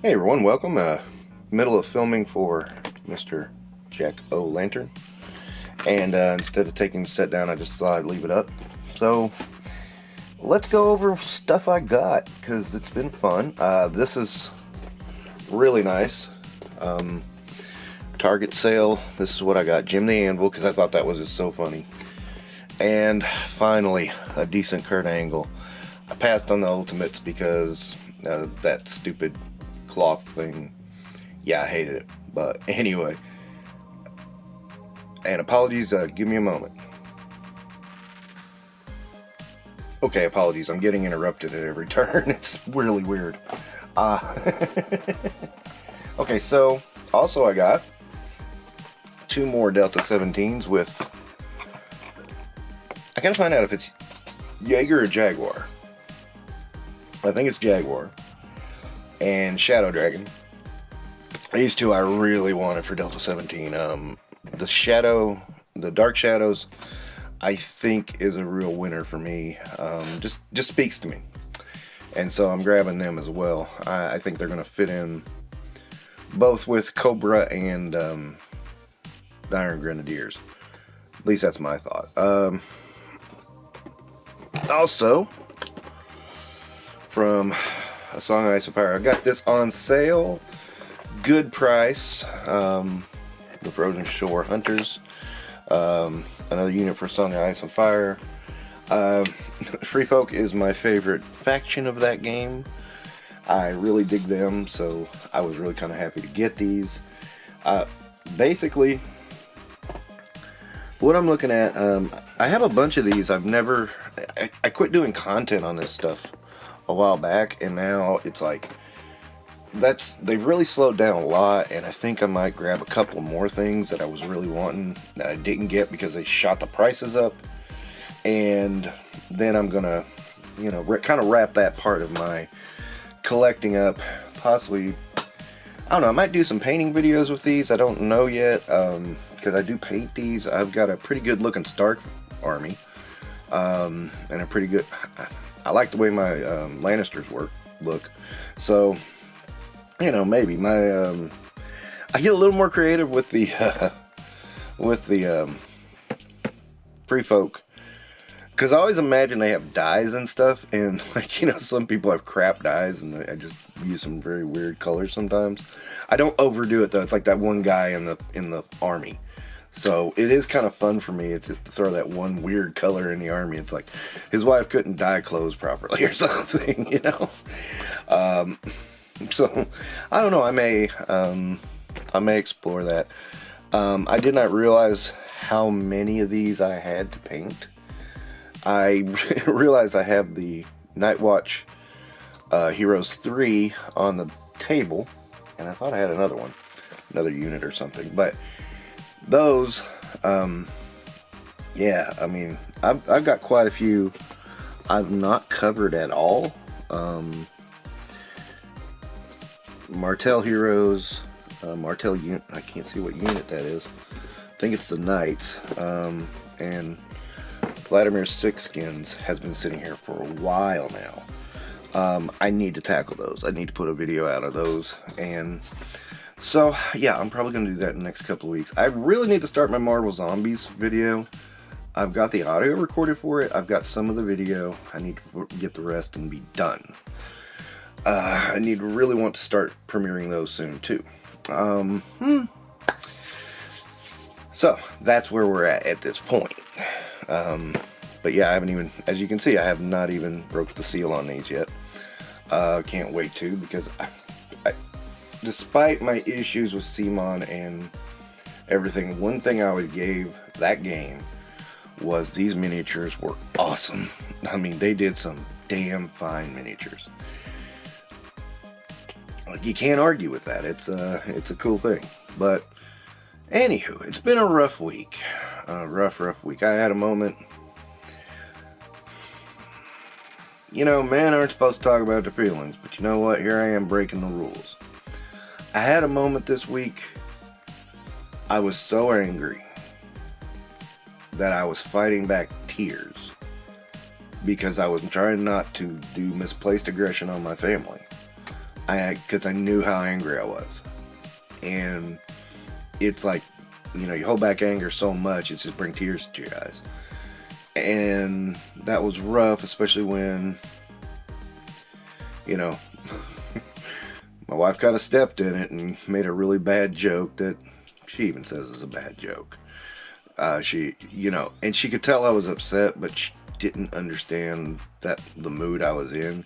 Hey everyone, welcome. Middle of filming for Mr. Jack O' Lantern, and instead of taking the set down, I just thought I'd leave it up. So let's go over stuff I got, because it's been fun. This is really nice. Target sale. This is what I got. Jim the Anvil, because I thought that was just so funny. And finally, a decent Kurt Angle. I passed on the Ultimates because that stupid cloth thing, yeah, I hated it. But anyway, and apologies, give me a moment. Okay, apologies, I'm getting interrupted at every turn. It's really weird. Okay, so also I got two more Delta 17s with, I gotta find out if it's Jaeger or Jaguar. I think it's Jaguar. And Shadow Dragon. These two I really wanted for Delta 17. The Dark Shadows, I think is a real winner for me. Just speaks to me. And so I'm grabbing them as well. I think they're going to fit in both with Cobra and the Iron Grenadiers. At least that's my thought. Also, from A Song of Ice and Fire, I got this on sale, good price. The Frozen Shore Hunters, another unit for Song of Ice and Fire. Free Folk is my favorite faction of that game. I really dig them, so I was really kind of happy to get these. Basically, what I'm looking at, I have a bunch of these. I quit doing content on this stuff a while back, and now it's like they've really slowed down a lot, and I think I might grab a couple more things that I was really wanting that I didn't get because they shot the prices up. And then I'm gonna, kind of wrap that part of my collecting up. Possibly, I don't know, I might do some painting videos with these. I don't know yet, because I do paint these. I've got a pretty good looking Stark army, and a pretty good, I like the way my Lannisters look. So, maybe I get a little more creative with the Free Folk, because I always imagine they have dyes and stuff, and some people have crap dyes, and I just use some very weird colors sometimes. I don't overdo it though. It's like that one guy in the army. So it is kind of fun for me. It's just to throw that one weird color in the army. It's like his wife couldn't dye clothes properly or something, So I don't know. I may explore that. I did not realize how many of these I had to paint. I realized I have the Night Watch Heroes 3 on the table, and I thought I had another one, another unit or something, but those, yeah, I mean, I've got quite a few I've not covered at all. Martell Heroes, Martell unit, I can't see what unit that is. I think it's the Knights, and Vladimir's Six Skins has been sitting here for a while now. I need to tackle those. I need to put a video out of those, and so, yeah, I'm probably going to do that in the next couple of weeks. I really need to start my Marvel Zombies video. I've got the audio recorded for it. I've got some of the video. I need to get the rest and be done. I really want to start premiering those soon, too. So, that's where we're at this point. But yeah, I haven't even, as you can see, I have not even broke the seal on these yet. Can't wait to, because despite my issues with CMON and everything, one thing I always gave that game was these miniatures were awesome. I mean, they did some damn fine miniatures. You can't argue with that. It's a cool thing. But anywho, it's been a rough week. Rough week. I had a moment. Men aren't supposed to talk about their feelings, but you know what? Here I am breaking the rules. I had a moment this week. I was so angry that I was fighting back tears because I was trying not to do misplaced aggression on my family. because I knew how angry I was. And it's like, you know, you hold back anger so much, it just brings tears to your eyes. And that was rough, especially when, you know, my wife kind of stepped in it and made a really bad joke that she even says is a bad joke. She, you know, and she could tell I was upset, but she didn't understand that the mood I was in.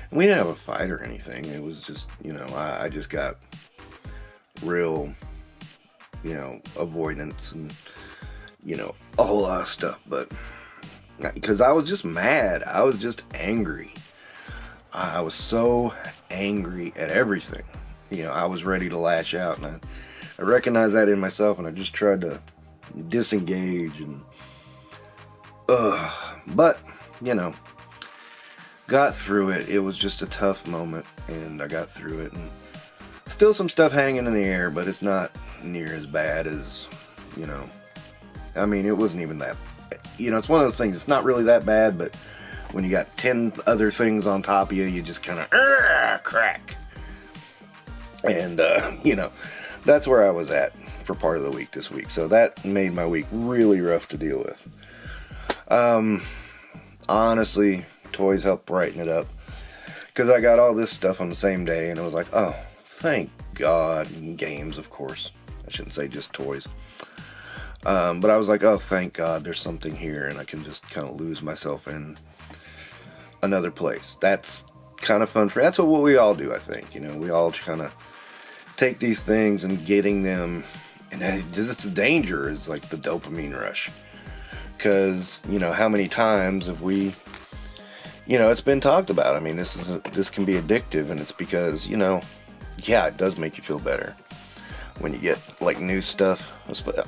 And we didn't have a fight or anything. It was just, you know, I just got real, you know, avoidance and, you know, a whole lot of stuff. But because I was just mad, I was just angry. I was so angry at everything. You know, I was ready to lash out, and I recognized that in myself, and I just tried to disengage and but, you know, got through it. It was just a tough moment, and I got through it, and still some stuff hanging in the air, but it's not near as bad as, you know, I mean, it wasn't even that, you know, it's one of those things, it's not really that bad, but when you got 10 other things on top of you, you just kind of crack. And, you know, that's where I was at for part of the week this week. So that made my week really rough to deal with. Honestly, toys helped brighten it up, because I got all this stuff on the same day, and it was like, oh, thank God. And games, of course. I shouldn't say just toys. But I was like, oh, thank God there's something here, and I can just kind of lose myself in another place. That's kind of fun for me. That's what we all do, I think. You know, we all kind of take these things and getting them, and it's the danger is like the dopamine rush. Because, you know, how many times have we, you know, it's been talked about. I mean, this can be addictive, and it's because, you know, yeah, it does make you feel better when you get like new stuff.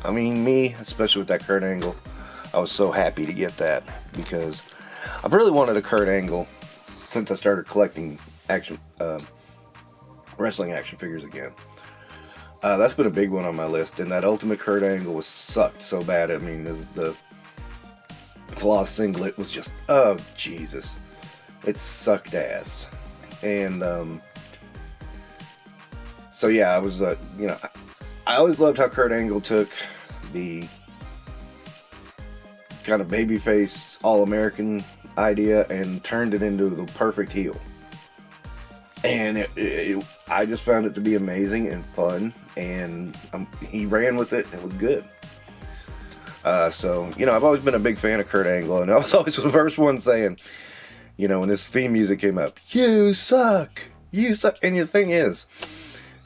I mean, me, especially with that Kurt Angle, I was so happy to get that, because I've really wanted a Kurt Angle since I started collecting wrestling action figures again. That's been a big one on my list, and that Ultimate Kurt Angle was sucked so bad. I mean, the cloth singlet was just, oh Jesus, it sucked ass. And so yeah, I was you know, I always loved how Kurt Angle took the kind of babyface all-American idea and turned it into the perfect heel. And I just found it to be amazing and fun, and he ran with it, and it was good. So, you know, I've always been a big fan of Kurt Angle, and I was always the first one saying, you know, when his theme music came up, you suck, you suck. And the thing is,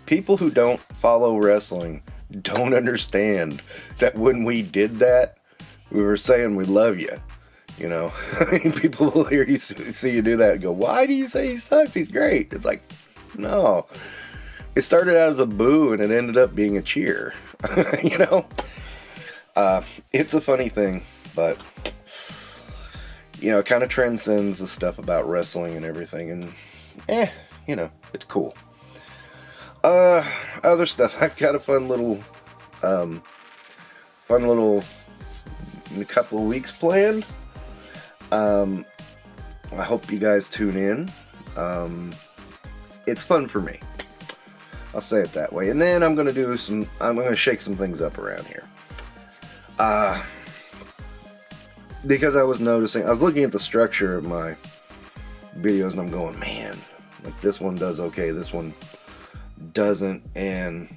people who don't follow wrestling don't understand that when we did that, we were saying we love you. You know, I mean, people will hear you, see you do that and go, why do you say he sucks? He's great. It's like, no. It started out as a boo, and it ended up being a cheer. You know? It's a funny thing, but, you know, it kind of transcends the stuff about wrestling and everything, and, you know, it's cool. Other stuff, I've got a fun little, in a couple of weeks planned. I hope you guys tune in. It's fun for me. I'll say it that way. And then I'm going to shake some things up around here. Because I was looking at the structure of my videos, and I'm going, man, like this one does okay, this one doesn't, and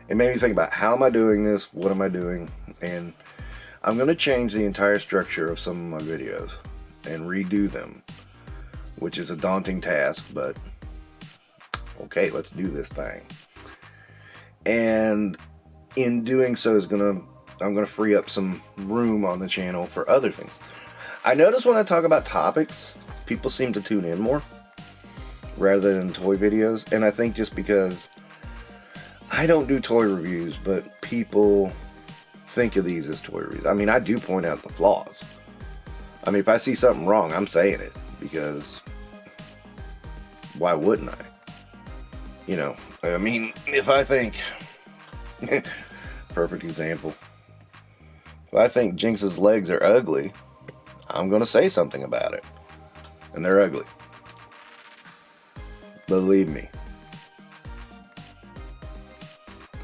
it made me think about, how am I doing this, what am I doing, and I'm going to change the entire structure of some of my videos and redo them, which is a daunting task, but okay, let's do this thing. And in doing so, I'm going to free up some room on the channel for other things. I notice when I talk about topics, people seem to tune in more rather than toy videos, and I think just because I don't do toy reviews, but people think of these as toy reviews. I mean, I do point out the flaws. I mean, if I see something wrong, I'm saying it, because why wouldn't I? You know, I mean, if I think, perfect example, if I think Jinx's legs are ugly, I'm going to say something about it. And they're ugly. Believe me.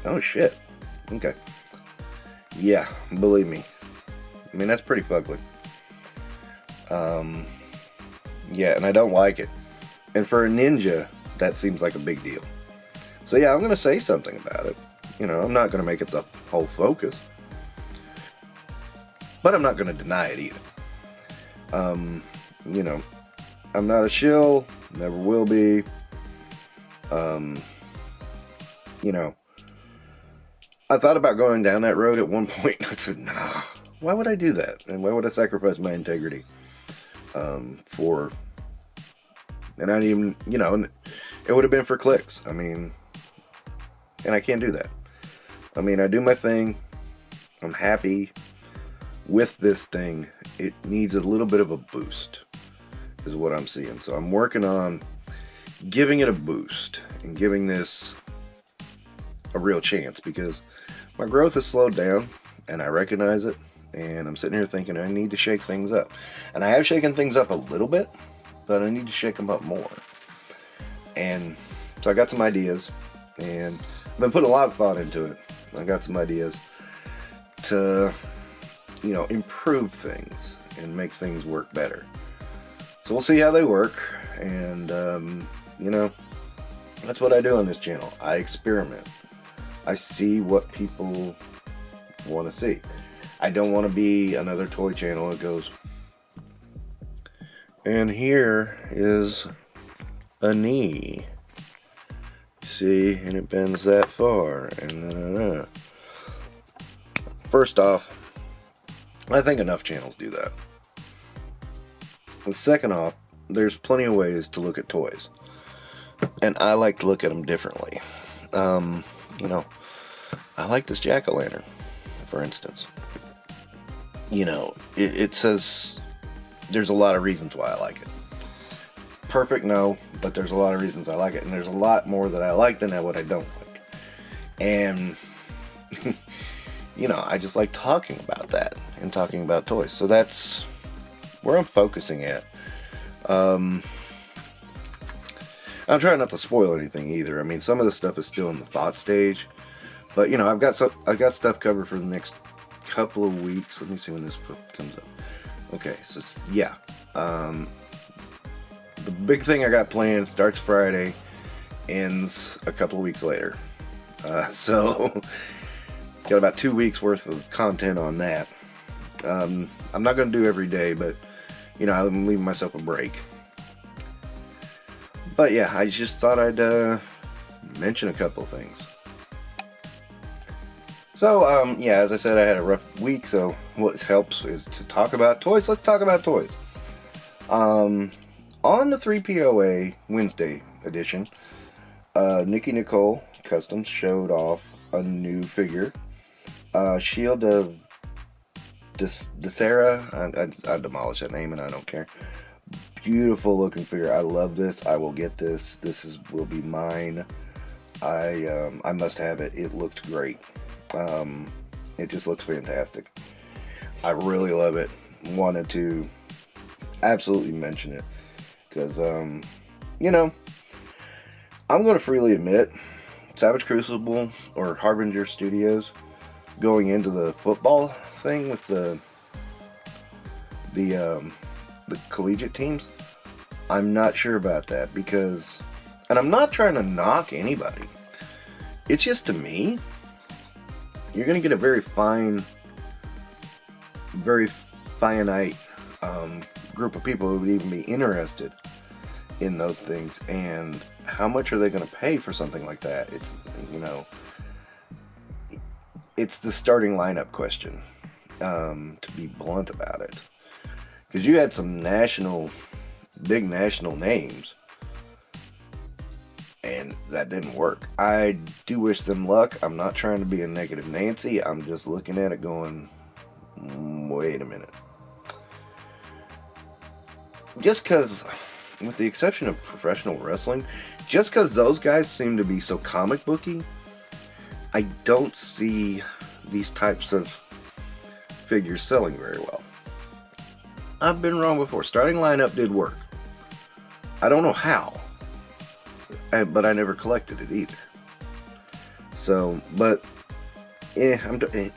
Oh shit. Okay. Yeah, believe me. I mean, that's pretty fugly. Yeah, and I don't like it. And for a ninja, that seems like a big deal. So yeah, I'm going to say something about it. You know, I'm not going to make it the whole focus. But I'm not going to deny it either. You know, I'm not a shill, never will be. You know, I thought about going down that road at one point. I said, nah, why would I do that? And why would I sacrifice my integrity for... And I didn't even, you know, it would have been for clicks. I mean, and I can't do that. I mean, I do my thing. I'm happy with this thing. It needs a little bit of a boost, is what I'm seeing. So I'm working on giving it a boost and giving this a real chance, because my growth has slowed down and I recognize it. And I'm sitting here thinking I need to shake things up. And I have shaken things up a little bit, but I need to shake them up more. And so I got some ideas, and I've been putting a lot of thought into it. I got some ideas to, you know, improve things and make things work better. So we'll see how they work. And, you know, that's what I do on this channel. I experiment. I see what people want to see. I don't want to be another toy channel that goes, and here is a knee. See, and it bends that far. And first off, I think enough channels do that. And second off, there's plenty of ways to look at toys. And I like to look at them differently. You know, I like this jack-o'-lantern, for instance. You know, it says... There's a lot of reasons why I like it. Perfect, no, but there's a lot of reasons I like it. And there's a lot more that I like than what I don't like. And, you know, I just like talking about that and talking about toys. So that's where I'm focusing at. I'm trying not to spoil anything either. I mean, some of the stuff is still in the thought stage. But, you know, I've got stuff covered for the next couple of weeks. Let me see when this comes up. Okay, so yeah, the big thing I got planned starts Friday, ends a couple of weeks later. So got about 2 weeks worth of content on that. I'm not going to do every day, but you know, I'm leaving myself a break. But yeah, I just thought I'd mention a couple of things. So, yeah, as I said, I had a rough week, so what helps is to talk about toys. Let's talk about toys. On the 3POA Wednesday edition, Nikki Nicole Customs showed off a new figure. Shield of Desera. I demolished that name and I don't care. Beautiful looking figure. I love this. I will get this. Will be mine. I must have it. It looked great. It just looks fantastic. I really love it. Wanted to absolutely mention it because, you know, I'm going to freely admit Savage Crucible or Harbinger Studios going into the football thing with the collegiate teams. I'm not sure about that because, and I'm not trying to knock anybody. It's just, to me, you're going to get a very finite group of people who would even be interested in those things. And how much are they going to pay for something like that? It's, you know, it's the starting lineup question, to be blunt about it. Because you had some big national names, and that didn't work. I do wish them luck. I'm not trying to be a negative Nancy. I'm just looking at it going, wait a minute. Just because, with the exception of professional wrestling, just because those guys seem to be so comic booky, I don't see these types of figures selling very well. I've been wrong before. Starting lineup did work. I don't know how, but I never collected it either. So, but yeah,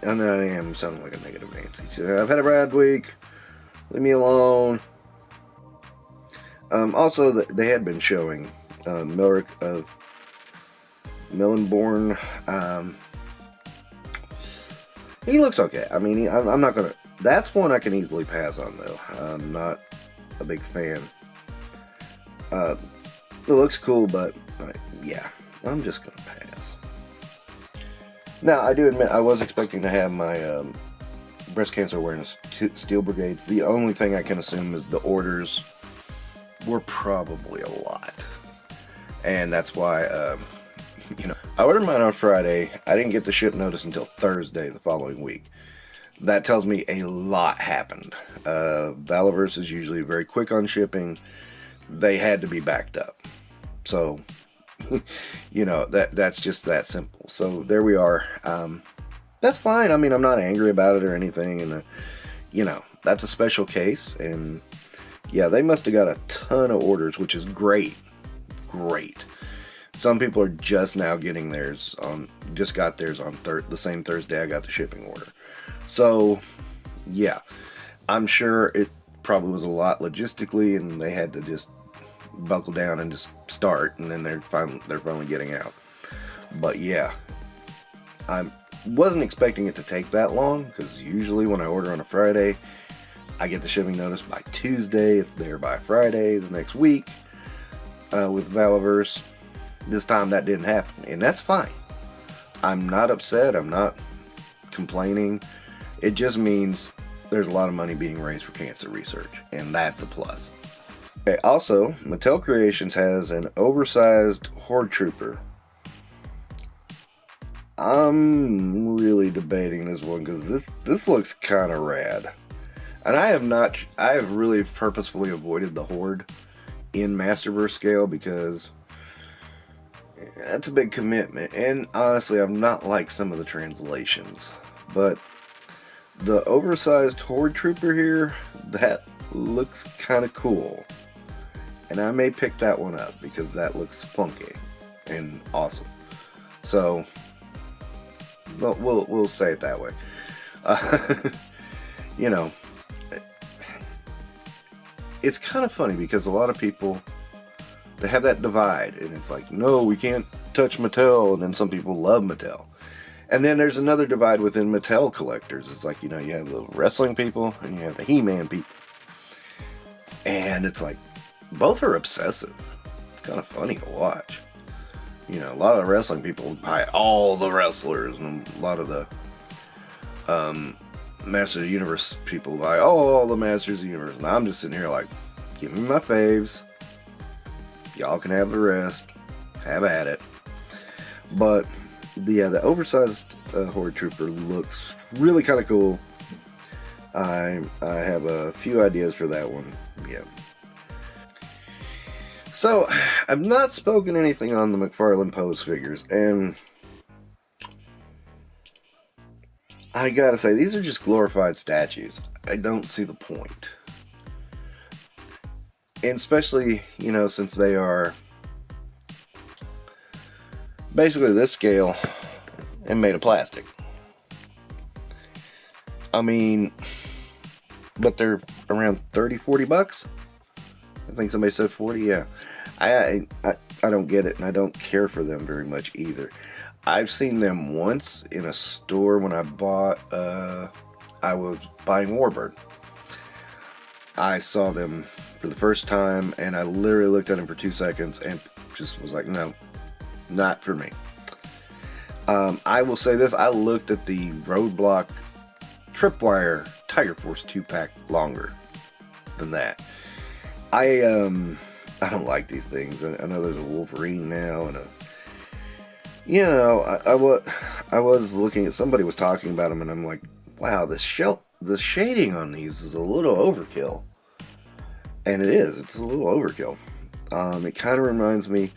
I know I am sounding like a negative Nancy. So I've had a bad week. Leave me alone. Also, they had been showing Milric of Millenborn. He looks okay. I mean, I'm not gonna. That's one I can easily pass on, though. I'm not a big fan. It looks cool, but yeah, I'm just gonna pass. Now, I do admit I was expecting to have my breast cancer awareness steel brigades. The only thing I can assume is the orders were probably a lot, and that's why I ordered mine on Friday. I didn't get the ship notice until Thursday the following week. That tells me a lot happened. Valaverse is usually very quick on shipping. They had to be backed up, so that's just that simple. So there we are. That's fine. I mean, I'm not angry about it or anything, and that's a special case. And yeah, they must have got a ton of orders, which is great. Some people are just now getting theirs just got theirs on the same Thursday I got the shipping order. So yeah, I'm sure it probably was a lot logistically, and they had to just buckle down and just start, and then they're finally getting out. But yeah, I wasn't expecting it to take that long, because usually when I order on a Friday, I get the shipping notice by Tuesday. It's there by Friday the next week. With Valaverse, this time that didn't happen, and that's fine. I'm not upset. I'm not complaining. It just means there's a lot of money being raised for cancer research, and that's a plus. Okay, also, Mattel Creations has an oversized Horde Trooper. I'm really debating this one because this looks kind of rad. And I have really purposefully avoided the Horde in Masterverse scale because that's a big commitment. And honestly, I've not liked some of the translations. But the oversized Horde Trooper here, that looks kind of cool. And I may pick that one up because that looks funky and awesome. So, well, we'll say it that way. It's kind of funny because a lot of people, they have that divide, and it's like, no, we can't touch Mattel, and then some people love Mattel. And then there's another divide within Mattel collectors. It's like, you have the wrestling people, and you have the He-Man people. And it's like, both are obsessive. It's kind of funny to watch. A lot of the wrestling people buy all the wrestlers, and a lot of the Masters of the Universe people buy all the Masters of the Universe. And I'm just sitting here like, give me my faves. Y'all can have the rest. Have at it. But the oversized Horde Trooper looks really kind of cool. I have a few ideas for that one. Yeah. So, I've not spoken anything on the McFarlane Pose figures, and I gotta say, these are just glorified statues. I don't see the point. And especially, since they are basically this scale and made of plastic. I mean, but they're around 30, 40 bucks. I think somebody said 40, yeah. I don't get it, and I don't care for them very much either. I've seen them once in a store when I was buying Warbird. I saw them for the first time, and I literally looked at them for 2 seconds and just was like, no, not for me. I will say this, I looked at the Roadblock Tripwire Tiger Force 2-pack longer than that. I don't like these things. I know there's a Wolverine now, and I was looking at, somebody was talking about them, and I'm like, wow, the shading on these is a little overkill. And it is. It's a little overkill. It kind of reminds me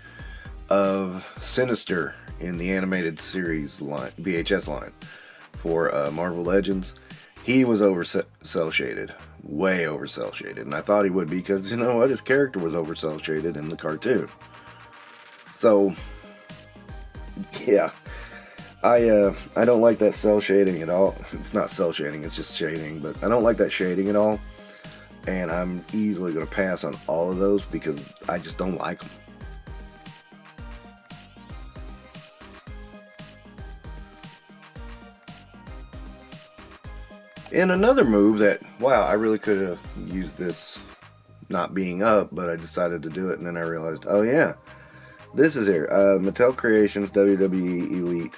of Sinister in the animated series line, VHS line for Marvel Legends. He was cell shaded, way over cell shaded, and I thought he would be because his character was over cell shaded in the cartoon. So yeah, I don't like that cell shading at all. It's not cell shading, it's just shading, but I don't like that shading at all. And I'm easily going to pass on all of those because I just don't like them. And another move that, wow, I really could have used this not being up, but I decided to do it, and then I realized, oh yeah, this is here. Mattel Creations WWE Elite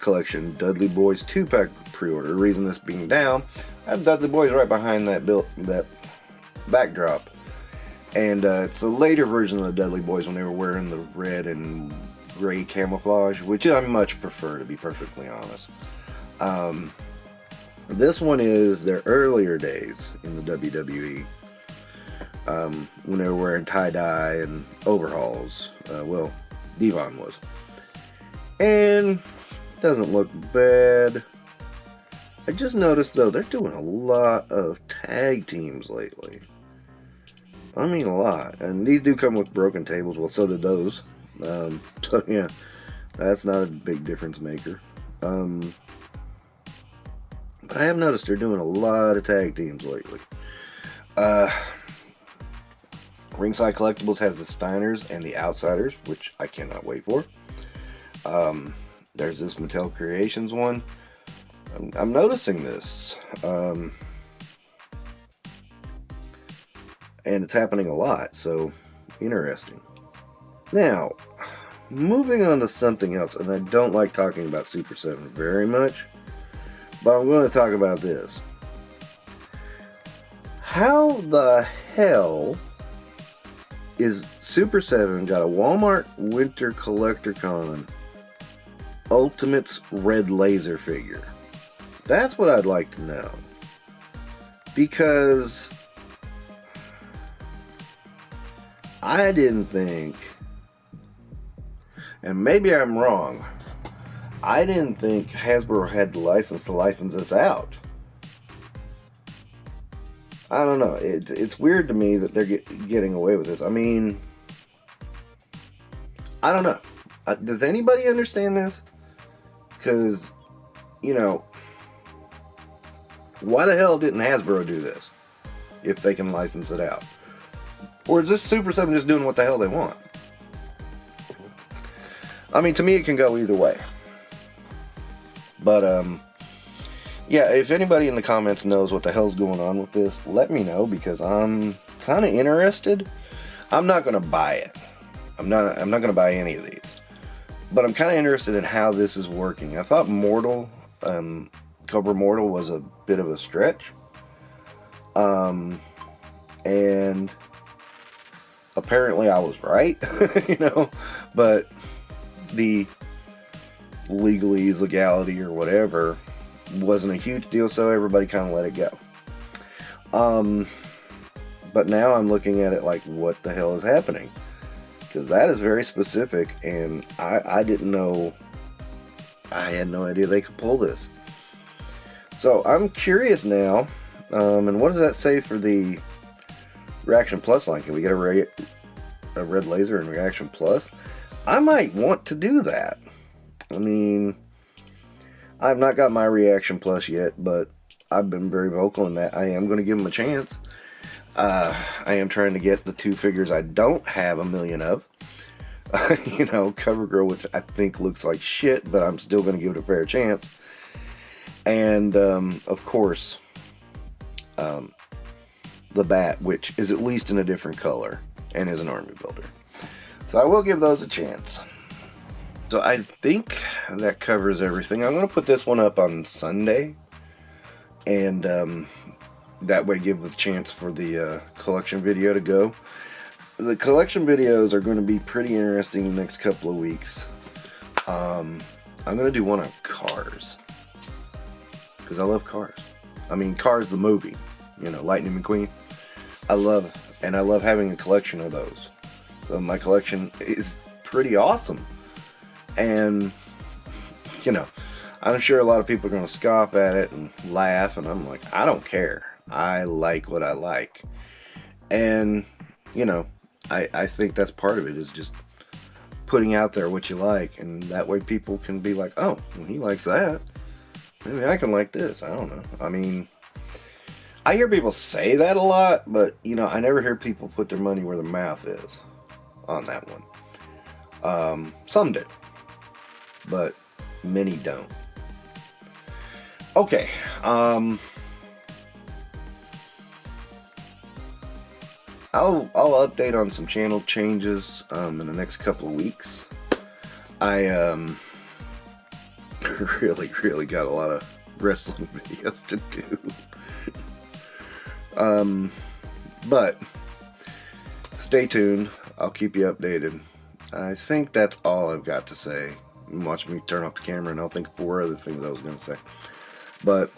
Collection Dudley Boys 2-pack pre-order. The reason this being down, I have Dudley Boys right behind that backdrop. And it's a later version of the Dudley Boys when they were wearing the red and gray camouflage, which I much prefer, to be perfectly honest. This one is their earlier days in the WWE, when they were wearing tie-dye and overalls. Well, Devon was. And doesn't look bad. I just noticed, though, they're doing a lot of tag teams lately. I mean, a lot. And these do come with broken tables. Well, so did those. So, yeah, that's not a big difference maker. But I have noticed they're doing a lot of tag teams lately. Ringside Collectibles has the Steiners and the Outsiders, which I cannot wait for. There's this Mattel Creations one. I'm noticing this. And it's happening a lot, so interesting. Now, moving on to something else, and I don't like talking about Super 7 very much, but I'm going to talk about this. How the hell is Super 7 got a Walmart Winter Collector Con Ultimates Red Laser figure? That's what I'd like to know. Because I didn't think, and maybe I'm wrong, I didn't think Hasbro had the license to license this out. I don't know. It's weird to me that they're getting away with this. I mean, I don't know. Does anybody understand this? Because, you know, why the hell didn't Hasbro do this if they can license it out? Or is this Super 7 just doing what the hell they want? I mean, to me, it can go either way. But, yeah, if anybody in the comments knows what the hell's going on with this, let me know, because I'm kind of interested. I'm not going to buy it. I'm not going to buy any of these. But I'm kind of interested in how this is working. I thought Mortal, Cobra Mortal was a bit of a stretch. And apparently I was right, you know, but the legality or whatever wasn't a huge deal, so everybody kind of let it go. But now I'm looking at it like, what the hell is happening? Because that is very specific, and I didn't know, I had no idea they could pull this. So I'm curious now, and what does that say for the Reaction Plus line? Can we get a red laser in Reaction Plus? I might want to do that. I mean, I've not got my Reaction Plus yet, but I've been very vocal in that I am going to give them a chance. I am trying to get the two figures I don't have a million of. You know, CoverGirl, which I think looks like shit, but I'm still going to give it a fair chance. And, of course, the Bat, which is at least in a different color and is an army builder. So I will give those a chance. So I think that covers everything. I'm going to put this one up on Sunday, and that way give a chance for the collection video to go. The collection videos are going to be pretty interesting the next couple of weeks. I'm going to do one on Cars, because I love Cars. I mean, Cars the movie, you know, Lightning McQueen. I love having a collection of those. So my collection is pretty awesome. And, you know, I'm sure a lot of people are going to scoff at it and laugh, and I'm like, I don't care. I like what I like. And, you know, I think that's part of it, is just putting out there what you like, and that way people can be like, oh, well, he likes that. Maybe I can like this. I don't know. I mean, I hear people say that a lot, but, you know, I never hear people put their money where their mouth is on that one. Some do, but many don't. Okay. I'll update on some channel changes in the next couple of weeks. I really got a lot of wrestling videos to do. But stay tuned. I'll keep you updated. I think that's all I've got to say. Watch me turn off the camera and I'll think of 4 other things I was going to say. But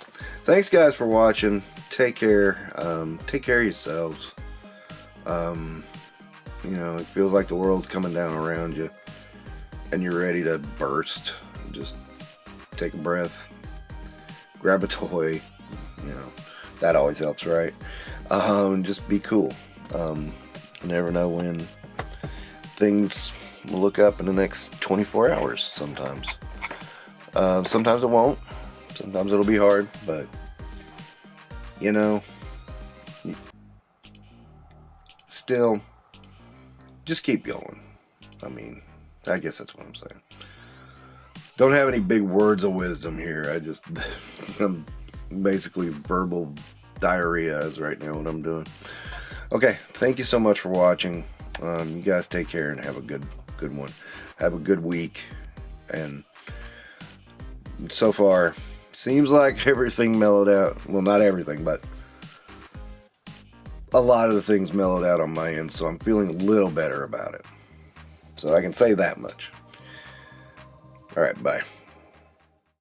thanks guys for watching. Take care. Take care of yourselves. You know, it feels like the world's coming down around you and you're ready to burst. Just take a breath, grab a toy, you know, that always helps, right? Just be cool. You never know when things will look up in the next 24 hours sometimes. Sometimes it won't. Sometimes it'll be hard, but you know, still, just keep going. I mean, I guess that's what I'm saying. Don't have any big words of wisdom here. I'm basically verbal diarrhea is right now what I'm doing. Okay, thank you so much for watching. You guys take care and have a good one. Have a good week. And so far, seems like everything mellowed out. Well, not everything, but a lot of the things mellowed out on my end, so I'm feeling a little better about it. So I can say that much. Alright, bye.